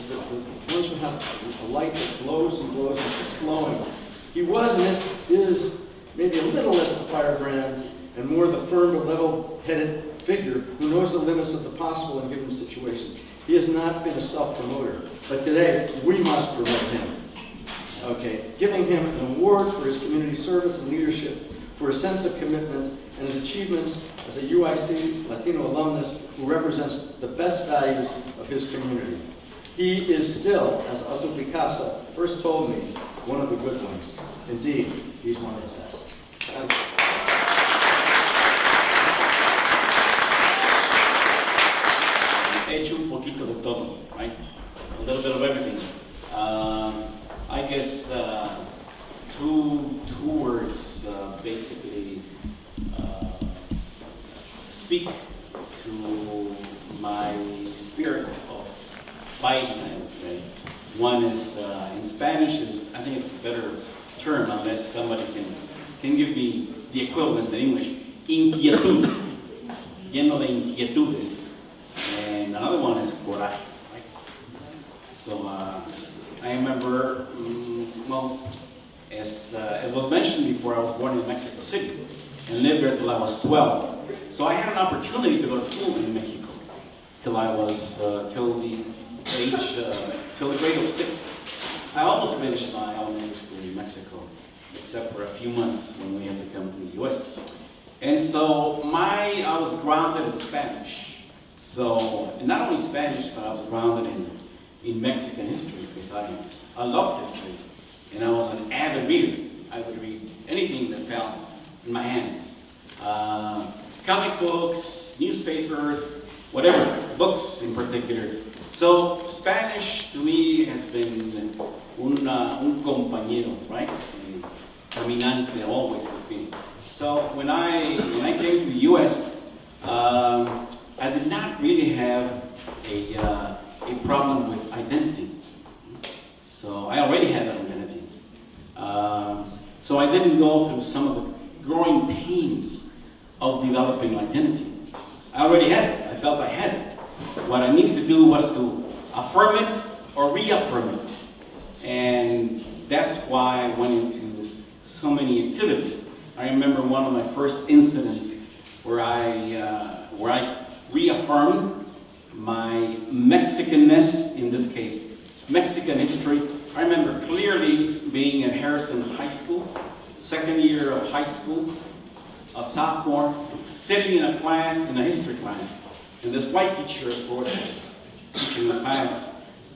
ones who have a light that glows and glows and keeps glowing. He was and is maybe a little less the firebrand and more the firm but level-headed figure who knows the limits of the possible in given situations. He has not been a self-promoter, but today we must promote him. Okay, giving him an award for his community service and leadership, for his sense of commitment and his achievements as a UIC Latino alumnus who represents the best values of his community. He is still, as Abdul Picasa first told me, one of the good ones. Indeed, he's one of the best. Hecho un poquito de todo, right? A little bit of everything. I guess two words basically speak to my spirit of fighting, I would say. One is in Spanish I think it's a better term unless somebody can give me the equivalent in English. Inquietud, lleno de inquietudes. And another one is coraje, right? So I remember, as was mentioned before, I was born in Mexico City and lived there till I was 12. So I had an opportunity to go to school in Mexico. till I was, till the grade of 6. I almost finished my elementary school in Mexico, except for a few months when we had to come to the US. And so I was grounded in Spanish. So, and not only Spanish, but I was grounded in Mexican history, because I loved history. And I was an avid reader. I would read anything that fell in my hands. Comic books, newspapers, whatever, books in particular. So Spanish to me has been un compañero, right? Caminante, always with me. So when I came to the U.S., I did not really have a problem with identity. So I already had an identity. So I didn't go through some of the growing pains of developing identity. I already had it. I felt I had it. What I needed to do was to affirm it or reaffirm it. And that's why I went into so many activities. I remember one of my first incidents where I reaffirmed my Mexicanness, in this case, Mexican history. I remember clearly being at Harrison High School, second year of high school, a sophomore, sitting in a class, in a history class, and this white teacher, of course, was teaching the class.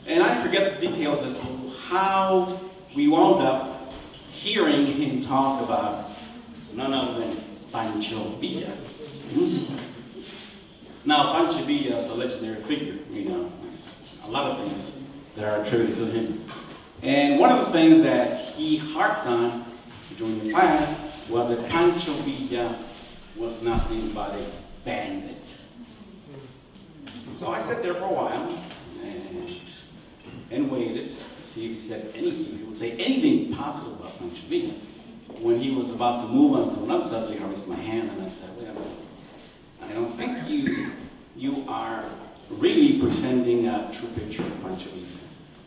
And I forget the details as to how we wound up hearing him talk about none other than Pancho Villa. Now, Pancho Villa is a legendary figure, you know, there's a lot of things that are attributed to him. And one of the things that he harped on during the class was that Pancho Villa was nothing but a bandit. So I sat there for a while and waited to see if he said anything, if he would say anything positive about Pancho Villa. When he was about to move on to another subject, I raised my hand and I said, wait a minute, I don't think you are really presenting a true picture of Pancho Villa.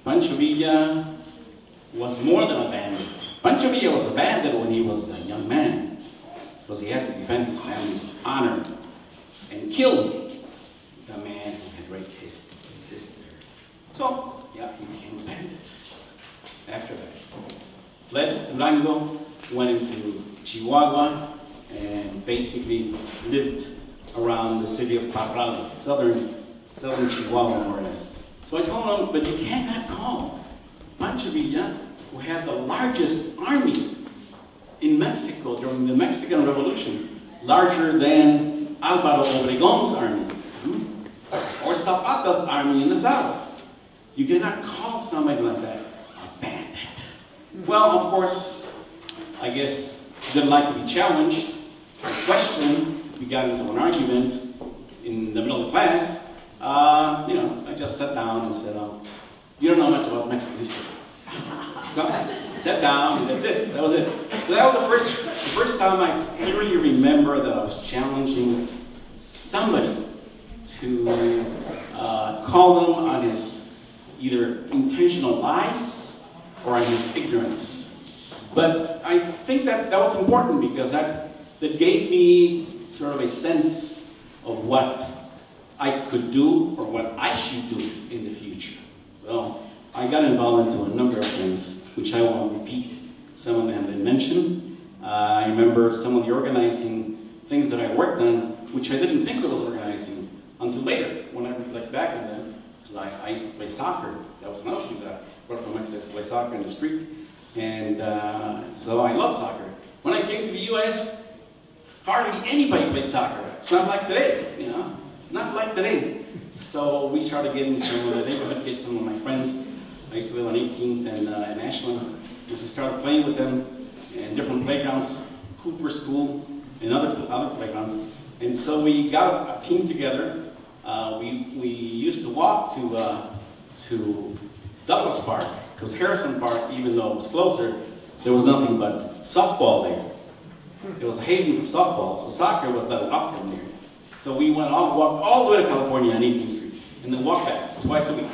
Pancho Villa was more than a bandit. Pancho Villa was a bandit when he was a young man, because he had to defend his family's honor and kill the man who had raped his sister. So, yeah, he became a bandit after that. Fled Durango, went into Chihuahua, and basically lived around the city of Parral, southern Chihuahua, more or less. So I told him, but you cannot call Pancho Villa, who had the largest army in Mexico during the Mexican Revolution, larger than Álvaro Obregón's army, or Zapata's army in the south. You cannot call somebody like that a bandit. Well, of course, I guess he didn't like to be challenged, questioned. We got into an argument in the middle of the class. I just sat down and said, you don't know much about Mexican history. So I sat down and that's it. That was it. So that was the first time I clearly remember that I was challenging somebody to call them on his either intentional lies or on his ignorance. But I think that was important because that gave me sort of a sense of what I could do or what I should do in the future. So I got involved into a number of things, which I won't repeat. Some of them have been mentioned. I remember some of the organizing things that I worked on, which I didn't think I was organizing until later, when I reflect back on them. Because I used to play soccer. That was another thing that I brought from Mexico, to play soccer in the street. And so I loved soccer. When I came to the US, hardly anybody played soccer. It's not like today, you know? It's not like today. So we started getting some of the neighborhood kids, some of my friends. I used to live on 18th and Ashland. And so started playing with them in different playgrounds, Cooper School, and other playgrounds. And so we got a team together. We used to walk to Douglas Park, because Harrison Park, even though it was closer, there was nothing but softball there. It was a haven for softball, so soccer was not an option there. So we walked all the way to California on 18th Street, and then walked back twice a week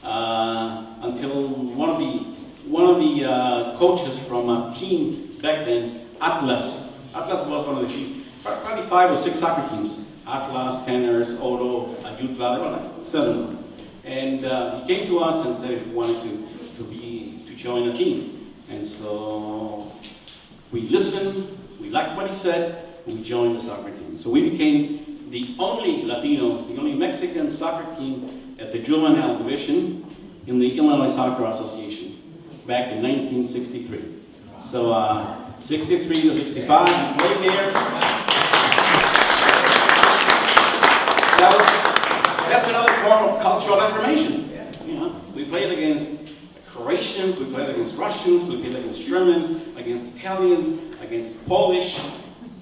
until one of the coaches from a team back then, Atlas was one of the probably 5 or 6 soccer teams Atlas, Tenors, Oro, Ayutla, there were like 7 of them. And he came to us and said he wanted to join a team. And so we listened, we liked what he said, and we joined the soccer team. So we became the only Latino, the only Mexican soccer team at the juvenile division in the Illinois Soccer Association back in 1963. So 63 to 65, we played there. That's another form of cultural affirmation. You know, we played against Croatians, we played against Russians, we played against Germans, against Italians, against Polish.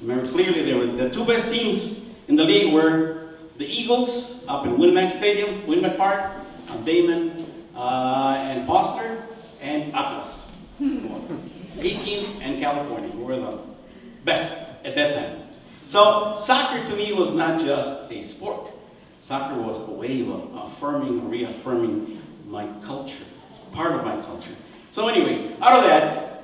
Remember clearly, the 2 best teams in the league were the Eagles up in Winamax Stadium, Winamax Park, Damon and Foster, and Atlas. 18th and California were the best at that time. So soccer to me was not just a sport. Soccer was a way of affirming or reaffirming my culture, part of my culture. So anyway, out of that,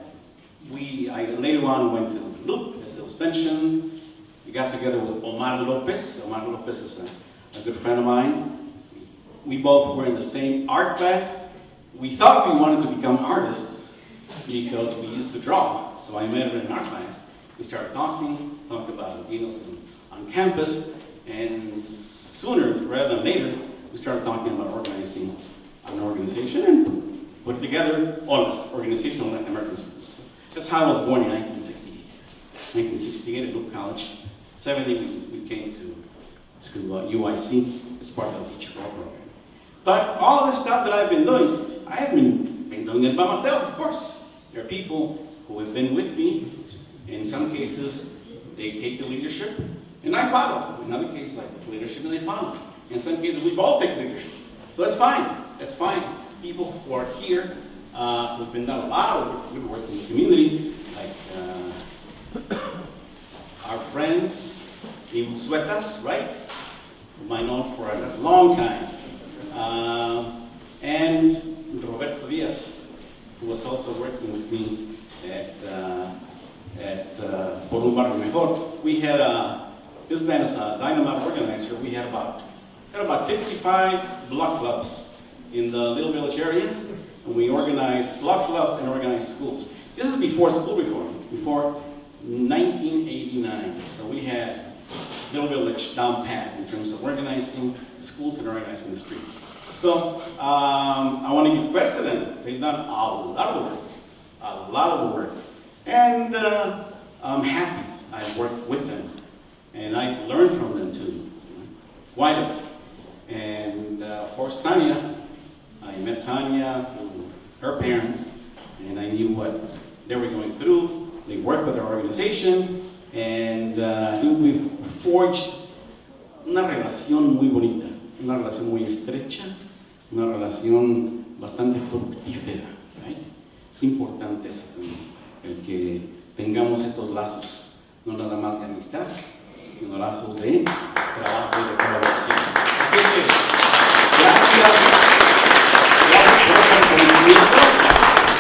I later on went to Loop, as it was mentioned. We got together with Omar Lopez. Omar Lopez is a good friend of mine. We both were in the same art class. We thought we wanted to become artists because we used to draw. So I met her in art class. We started talking, talked about Latinos on campus, and sooner rather than later, we started talking about organizing an organization and put together OLAS, Organization of Latin American Schools. That's how I was born in 1968. 1968 at Loop College. 70 we came to school at UIC as part of the teacher program. But all this stuff that I've been doing, I haven't been doing it by myself, of course. There are people who have been with me. In some cases, they take the leadership, and I follow. In other cases, I take the leadership and they follow. In some cases, we both take the leadership. So that's fine. That's fine. People who are here, who've been done a lot of good work in the community, like our friends, in Suetas, right? Whom I know for a long time. And Roberto Diaz, who was also working with me at Por un Barrio Mejor. We had this band is a dynamite organizer. We had about 55 block clubs in the Little Village area, and we organized block clubs and organized schools. This is before school reform, before 1989. So we had Little Village down pat in terms of organizing schools and organizing the streets. So I want to give credit to them. They've done a lot of the work. And I'm happy I worked with them. And I learned from them too. Why not? And of course, Tanya, I met Tanya through her parents, and I knew what they were going through. They worked with our organization, and we've forged una relación muy bonita, una relación muy estrecha, una relación bastante fructífera, right? Es importante eso también, el que tengamos estos lazos, no nada más de amistad, sino lazos de trabajo y de colaboración. Así es que, gracias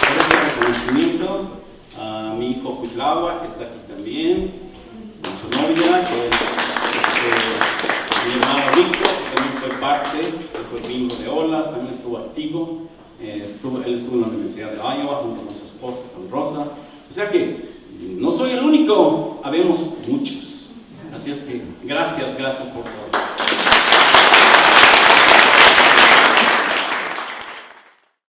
por el reconocimiento, a mi hijo Cuitlagua, que está aquí también, a su novia, que es mi hermano Víctor, que también fue parte, que fue miembro de OLAS, también estuvo activo, él estuvo en la Universidad de Iowa junto con su esposa, con Rosa. O sea que no soy el único, habemos muchos. Así es que gracias por todo.